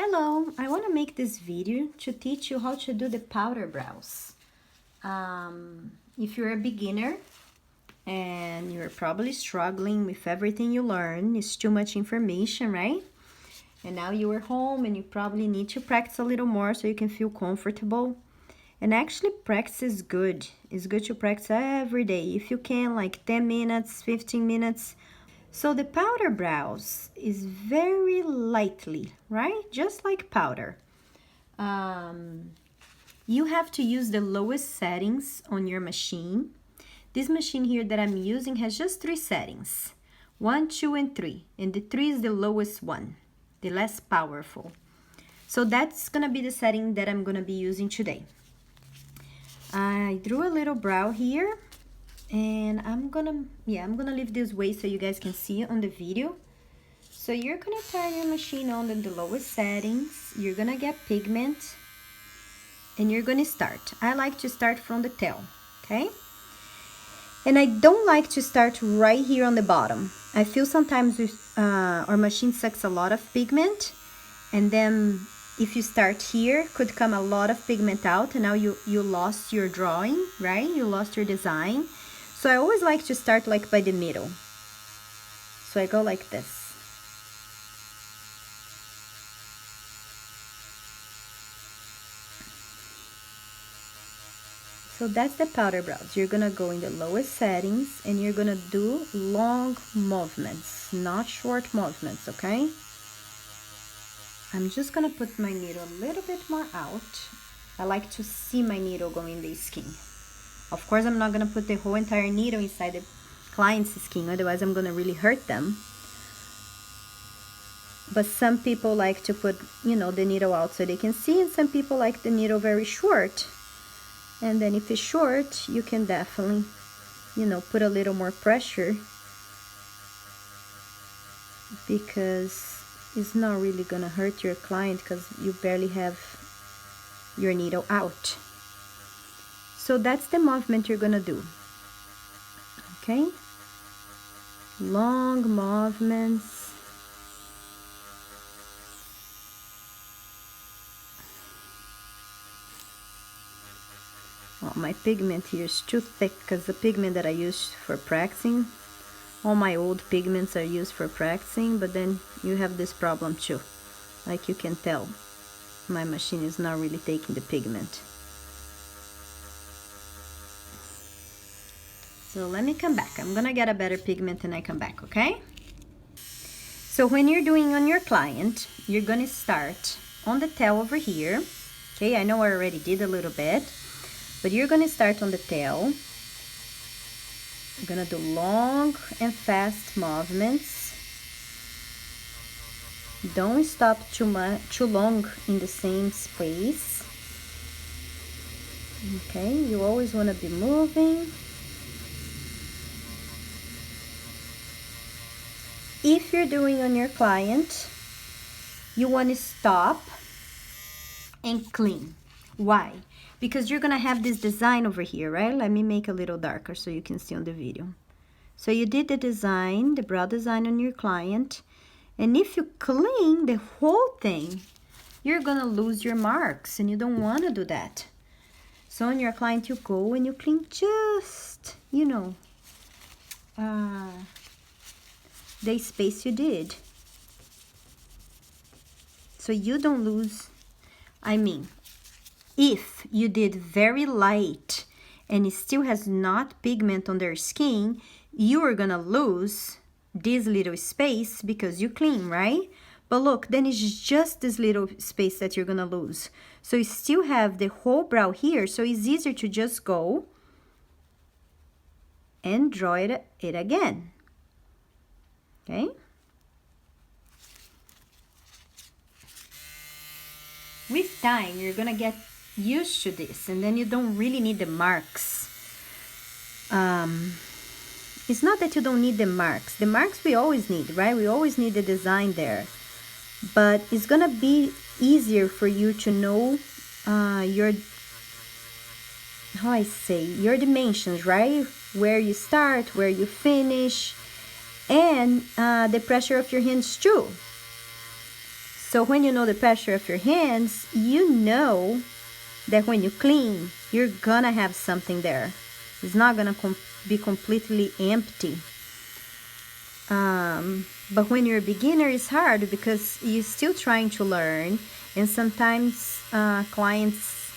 Hello, I want to make this video to teach you how to do the powder brows. If you're a beginner and you're probably struggling with everything you learn, it's too much information, right? And now you are home and you probably need to practice a little more so you can feel comfortable. And actually practice is good. It's good to practice every day. If you can, like 10 minutes, 15 minutes. So the powder brows is very lightly, right? Just like powder. You have to use the lowest settings on your machine. This machine here that I'm using has just 3 settings. 1, 2, and 3. And the 3 is the lowest one, the less powerful. So that's gonna be the setting that I'm gonna be using today. I drew a little brow here. And I'm gonna leave this way so you guys can see it on the video. So you're gonna turn your machine on in the lowest settings. You're gonna get pigment and you're gonna start. I like to start from the tail, okay? And I don't like to start right here on the bottom. I feel sometimes our machine sucks a lot of pigment, and then if you start here, could come a lot of pigment out, and now you lost your drawing, right? You lost your design. So I always like to start like by the middle. So I go like this. So that's the powder brows. You're gonna go in the lowest settings and you're gonna do long movements, not short movements, okay? I'm just gonna put my needle a little bit more out. I like to see my needle go in the skin. Of course, I'm not gonna put the whole entire needle inside the client's skin, otherwise I'm gonna really hurt them. But some people like to put, the needle out so they can see, and some people like the needle very short. And then if it's short, you can definitely, put a little more pressure, because it's not really gonna hurt your client because you barely have your needle out. So that's the movement you're gonna do, okay? Long movements. Oh, my pigment here is too thick because the pigment that I use for practicing, all my old pigments are used for practicing, but then you have this problem too. Like you can tell, my machine is not really taking the pigment. So let me come back. I'm gonna get a better pigment and I come back, okay? So when you're doing on your client, you're gonna start on the tail over here. Okay, I know I already did a little bit, but you're gonna start on the tail. You're gonna do long and fast movements. Don't stop too long in the same space. Okay, you always wanna be moving. If you're doing on your client, you want to stop and clean. Why? Because you're gonna have this design over here, right? Let me make a little darker so you can see on the video. So you did the design, the brow design on your client, and if you clean the whole thing, you're gonna lose your marks, and you don't want to do that. So on your client, you go and you clean just, the space you did, so you don't lose. If you did very light and it still has not pigment on their skin, you are gonna lose this little space because you clean, right? But look, then it's just this little space that you're gonna lose. So you still have the whole brow here, so it's easier to just go and draw it again. Okay? With time, you're gonna get used to this, and then you don't really need the marks. It's not that you don't need the marks. The marks we always need, right? We always need the design there. But it's gonna be easier for you to know your dimensions, right? Where you start, where you finish, and the pressure of your hands too. So when you know the pressure of your hands, you know that when you clean, you're gonna have something there. It's not gonna be completely empty. But when you're a beginner, it's hard because you're still trying to learn, and sometimes clients,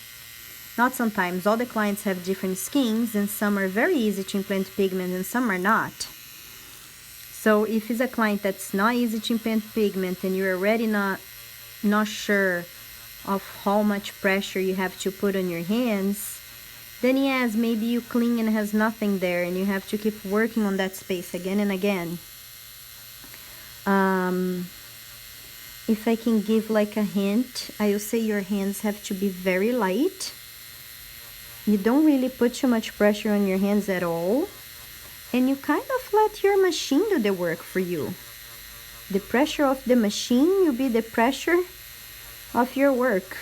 not sometimes, all the clients have different skins, and some are very easy to implant pigment and some are not. So if it's a client that's not easy to implant pigment and you're already not sure of how much pressure you have to put on your hands, then yes, maybe you clean and has nothing there and you have to keep working on that space again and again. If I can give like a hint, I will say your hands have to be very light. You don't really put too much pressure on your hands at all, and you kind of let your machine do the work for you. The pressure of the machine will be the pressure of your work.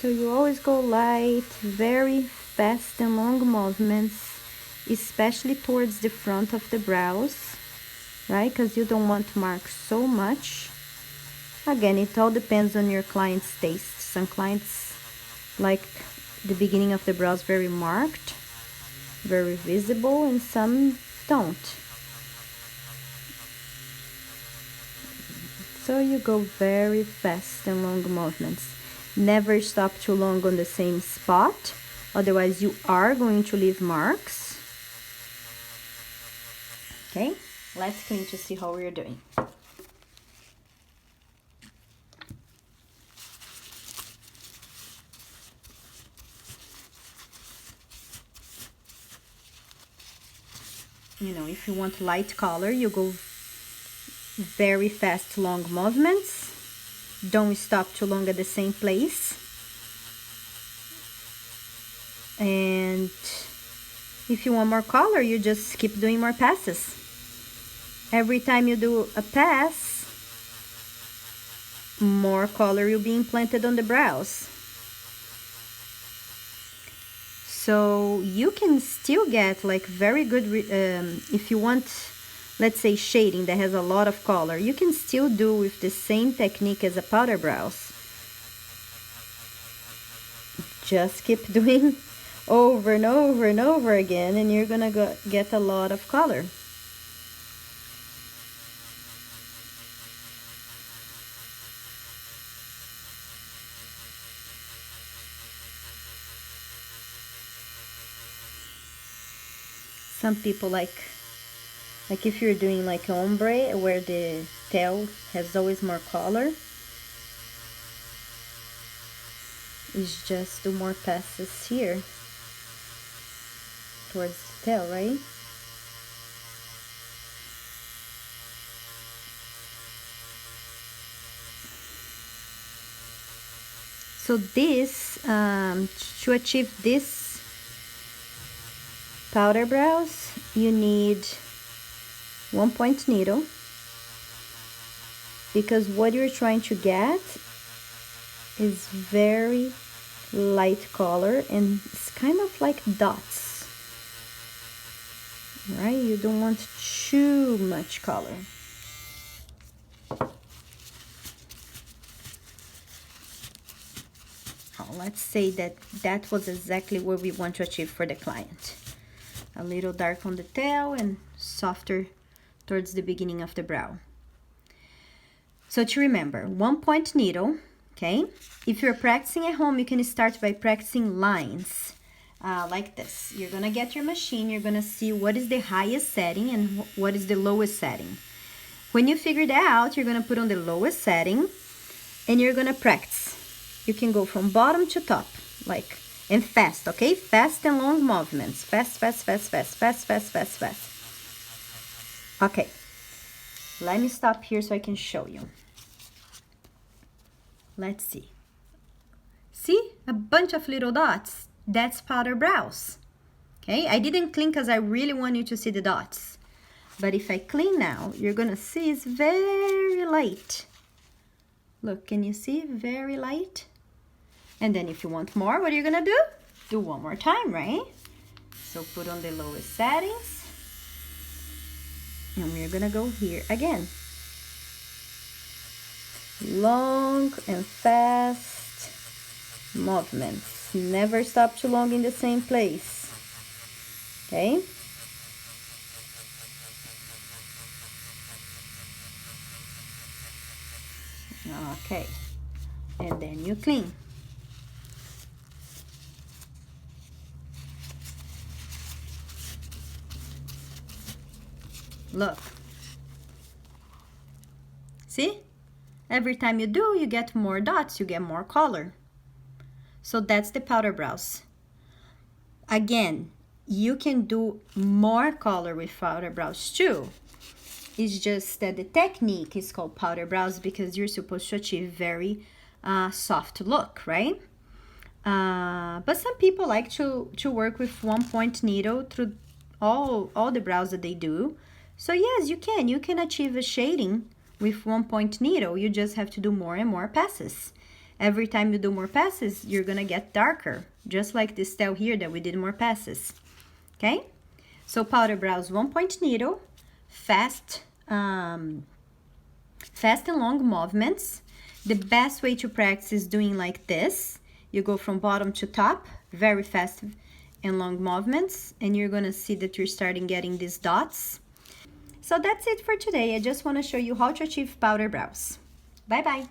So you always go light, very fast and long movements, especially towards the front of the brows, right? Because you don't want to mark so much. Again, it all depends on your client's taste. Some clients like the beginning of the brows very marked, very visible, and some don't. So you go very fast and long movements. Never stop too long on the same spot, otherwise you are going to leave marks. Okay, let's clean to see how we're doing. You know, if you want light color, you go very fast, long movements. Don't stop too long at the same place. And if you want more color, you just keep doing more passes. Every time you do a pass, more color will be implanted on the brows. So you can still get like very good, if you want, let's say shading that has a lot of color, you can still do with the same technique as a powder brows. Just keep doing over and over and over again, and you're gonna get a lot of color. Some people like if you're doing like ombre where the tail has always more color, is just do more passes here towards the tail, right? So this, to achieve this powder brows, you need 1-point needle, because what you're trying to get is very light color and it's kind of like dots, right? You don't want too much color. Let's say that was exactly what we want to achieve for the client. A little dark on the tail and softer towards the beginning of the brow. So to remember, 1-point needle, okay? If you're practicing at home, you can start by practicing lines like this. You're gonna get your machine, you're gonna see what is the highest setting and what is the lowest setting. When you figure that out, you're gonna put on the lowest setting and you're gonna practice. You can go from bottom to top, like, and fast, okay? Fast and long movements. Fast, fast, fast, fast, fast, fast, fast, fast. Okay, let me stop here so I can show you. Let's see. See? A bunch of little dots. That's powder brows. Okay, I didn't clean because I really want you to see the dots. But if I clean now, you're gonna see it's very light. Look, can you see? Very light. And then if you want more, what are you gonna do? Do one more time, right? So put on the lowest settings. And we're gonna go here again. long and fast movements. Never stop too long in the same place. Okay? Okay. And then you clean. Look. See? Every time you do, you get more dots, you get more color. So that's the powder brows. Again, you can do more color with powder brows too. It's just that the technique is called powder brows because you're supposed to achieve very soft look, right? But some people like to work with 1-point needle through all the brows that they do. So yes, you can achieve a shading with 1-point needle. You just have to do more and more passes. Every time you do more passes, you're gonna get darker, just like this style here that we did more passes. Okay? So powder brows, 1-point needle, fast and long movements. The best way to practice is doing like this. You go from bottom to top, very fast and long movements, and you're gonna see that you're starting getting these dots. So that's it for today. I just wanna show you how to achieve powder brows. Bye-bye.